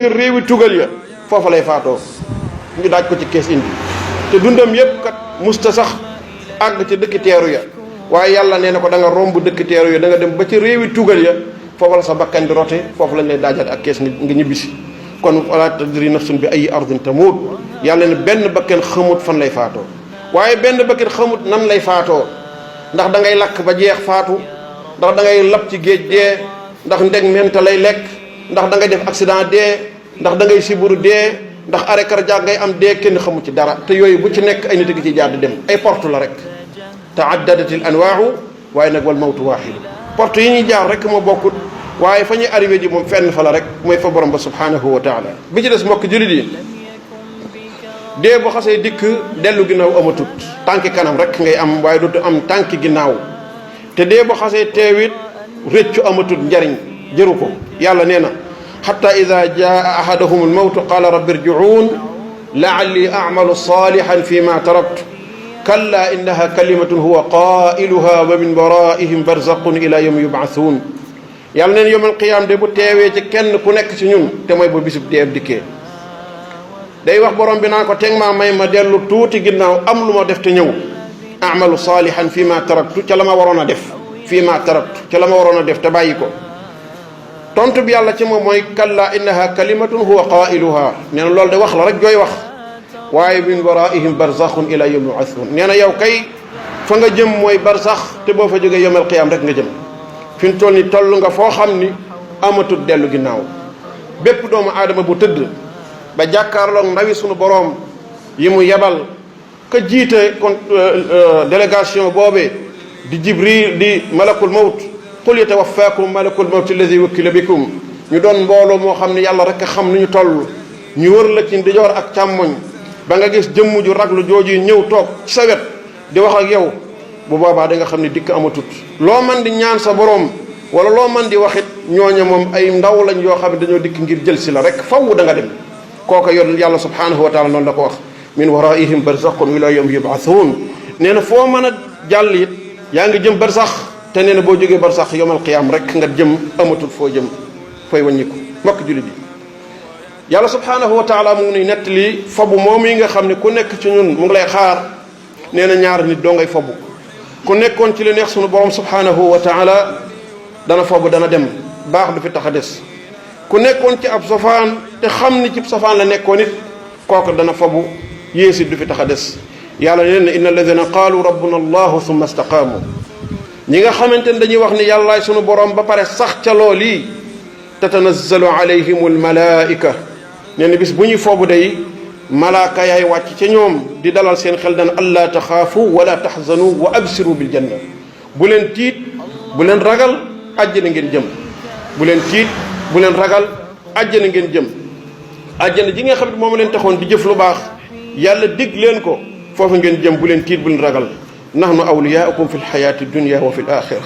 réewi tugal ya foofa lay faatoo ñu daaj ko ci kees indi te dundam yépp kat musta sax àgg ci dëkki teeru ya waaye yàlla nee na ko da nga romb dëkki teeru ya da nga dem ba ci réewi tugal ya foofa la sa bakkan di rote foofu lañ lay daajaat ak kees nga ñibbisi kon wala tadri nafsun bi ay ardin tamut yàlla ne benn bakkan xamut fan lay faatoo waaye benn bakkan xamut nan lay faatoo ndax da ngay lakk ba jeex faatu ndax da ngay lab ci géej dee ndax ndeg menta lay lekk ndax da ngay def accident dee ndax da ngay siburu dee ndax arrêt cardiaque ngay am dee kenn xamu ci dara te yooyu bu ci nekk ay nit a ngi ciy jaar di dem ay porte la rek taaddadatil anwaau waaye nag wal mawtu waaxidu porte yi ñuy jaar rek moo bokkut waaye fa ñuy arrivé ji moom fenn fa la rek mooy fa borom ba subhanahu wa taala bi ci des mbokk jullit yi dee bu xasee dikk dellu ginnaaw amatut tànki kanam rek ngay am waaye dootu am tànki ginnaaw te dee bu xasee teewit rëccu amatut njariñ jëru ko yàlla nee na xatta ida jaa ahadahum almawtu qaala rabbi irji'uun la'alli a'malu salihan fi ma taraktu kalla innaha kalimatun huwa qaa'iluha wa min waraihim barzaqun ila yawmi yub'athuun yàlla neen yawmal qiyaam de bu teewee ci kenn ku nekk ci ñun te mooy ba bisub dee dikkee day wax borom bi naa ko teg maa may ma dellu tuuti ginnaaw am lu ma def te ñëw a'malu salihan fi ma taraktu ca la ma waroon a def fii ma taraktu ca la ma waroon a def te bàyyi ko tontu bi yàlla ci moom mooy kalla innaha kalimatun huwa qailuha nee na loolu de wax la rek jooy wax waaye min waraihim barzaxun ila yawmi yub'athun nee na yow kay fa nga jëm mooy barzax te boo fa jógee yawmal qiyaam rek nga jëm fi mu toll ni toll nga foo xam ni amatul dellu ginnaaw bépp doomu aadama bu tëdd ba jàkkaarloog ndawi sunu boroom yi mu yebal ka jiite kon délégation boobee di jibril di malakul mawt qul yatawaffakum malakul mawt alladi wakkila bikum ñu doon mbooloo moo xam ne yàlla rek a xam ni ñu toll ñu wër la ci ndijoor ak càmmoñ ba nga gis jëmm ju raglu jooju ñëw toog ci sa wet di wax ak yow bu boobaa da nga xam ne dikk amatut loo man di ñaan sa boroom wala loo man di waxit ñooña moom ay ndaw lañ yoo xam ne dañoo dikk ngir jël si la rek faw da nga dem kooka yoon yàlla subhanahu wa taala noonu la ko wax min waraihim barzaqun ila yawmi yub'athun nee na foo mën a jàll it yaa ngi jëm barsax te nee na boo jógee barsax yawmal qiyaam rek nga jëm amatul foo jëm fooy wàññiku mbokk jullit yi yàlla subhanahu wa taala mu ngi nuy nettali fobu moom yi nga xam ne ku nekk ci ñun mu ngi lay xaar nee na ñaar nit doo ngay fobu ku nekkoon ci li neex sunu borom subhanahu wa taala dana fobu dana dem baax du fi tax a des ku nekkoon ci ab safaan te xam ni ci safaan la nekkoon it kooku dana fobu yéesit du fi tax a des yàlla nee na inna alladina qaalu rabbuna allahu thumma istaqaamu ñi nga xamante ne dañuy wax ni yàllaay sunu borom ba pare sax ca lool yi tatanazzalu alayhim almalaika nee na bis bu ñuy foobu day malaaka yaay wàcc ca ñoom di dalal seen xel daan allaa taxaafu wala taxzanu wa absiru bil janna bu leen tiit bu leen ragal àjjana ngeen jëm bu leen tiit bu leen ragal àjjana ngeen jëm àjjana ji nga xam ne moom leen taxoon di jëf lu baax yàlla dig leen ko foofu ngeen jëm bu leen tiit bu leen ragal nahnu awliyaukum fi lxayaati dunia wa fi l axira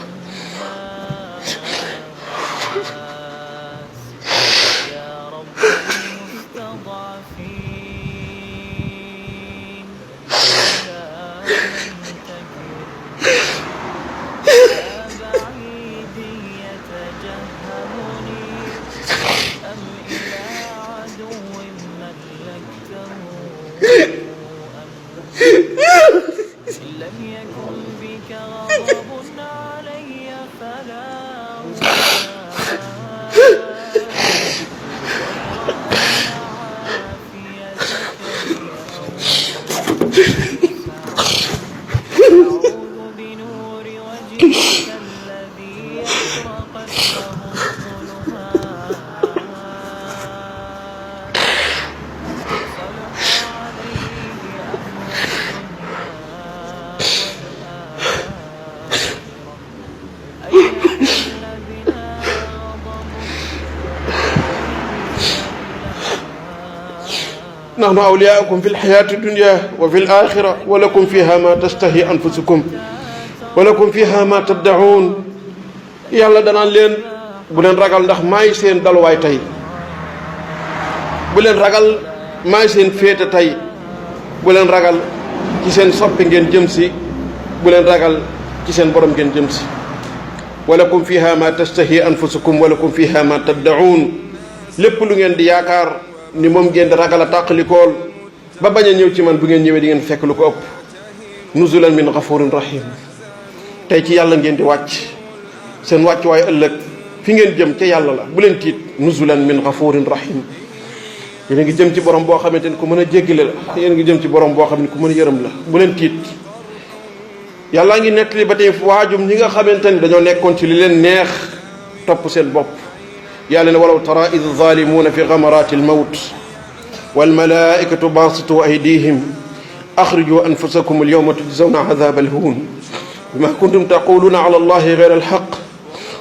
nahnu awliyaukum fi lxayaati dunia wa fi l axira wa lakum fiha ma tastahi anfusukum wa lakum fiha ma taddaun yàlla danaan leen bu leen ragal ndax maay seen daluwaay tey bu leen ragal maay seen féete tey bu leen ragal ci seen soppi ngeen jëm si bu leen ragal ci seen borom ngeen jëm si wa lakum fiha ma tastahi anfusukum wa lakum fiha ma taddaun lépp lu ngeen di yaakaar ni moom ngeen di ragal a tàqalikool ba bañ a ñëw ci man bu ngeen ñëwee di ngeen fekk lu ko ëpp. nuzulan min ghafurin rahim. tey ci yàlla ngeen di wàcc seen wàcc waaye ëllëg fi ngeen jëm ca yàlla la bu leen tiit. nuzulan min ghafurin rahim. yéen a ngi jëm ci borom boo xamante ni ku mën a jéggale la. yéen a ngi jëm ci borom boo xam ne ku mën a yërëm la bu leen tiit. yàllaa ngi nettali ba tey waajum ñi nga xamante ni dañoo nekkoon ci li leen neex topp seen bopp. yàlla ne walaw tara id zalimuuna fi gamarati almawt walmalaikatu basitu aydihim axriju anfusakum alyawma tujzawna adaba alhuun bima kuntum taquluuna ala allahi gayra alxaq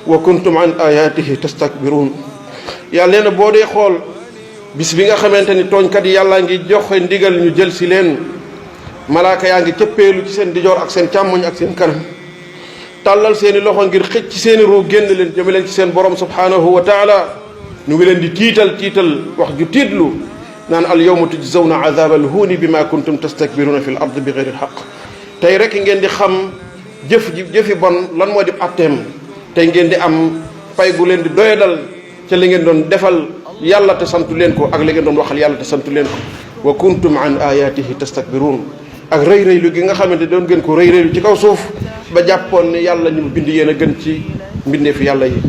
wa kuntum an ayatihi tastakbiruun. yàlla nee na boo dee xool bis bi nga xamante ni tooñkat yi yàllaa ngi joxe ndigal ñu jël si leen malaaka yaa ngi cëppeelu ci seen dijoor ak seen càmmoñ ak seen kanam tàllal seeni loxo ngir xëcc ci seeni ruu génn leen jëme leen ci seen borom subhanahu wa taala ñu ngi leen di tiital wax ju tiitlu naan al yawma tujzawna azaba alhuuni bima kuntum tastakbiruna fi l ard bi gayri alxaq. tey rek ngeen di xam jëfi bon lan moo di atteem. tey ngeen di am pay gu leen di doyadal ca li ngeen doon defal yàlla te santu leen ko ak li ngeen doon waxal yàlla te santu leen ko. wa kuntum an ayatihi tastakbiruun. ak rëy rëylu gi nga xamante doon ngeen ko rëy rëylu ci kaw suuf ba jàppoon ne yàlla ñu bind yéen a gën ci mbindeefi yàlla yi.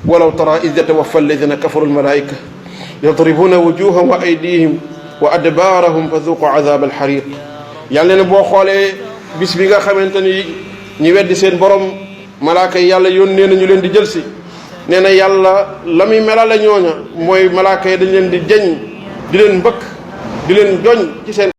walaw tara id yatawaffa alladina kafaru almalaika yadribuna wujuhahum wa aydihim wa adbarahum fa duqu azab alxariq. yàlla ne boo xoolee bis bi nga xamante ni ñi weddi seen borom malaaka yi yàlla yónnee na ñu leen di jël si. nee na yàlla la muy melale ñooña mooy malaaka yi dañ leen di jañ di leen mbëkk di leen joñ ci seen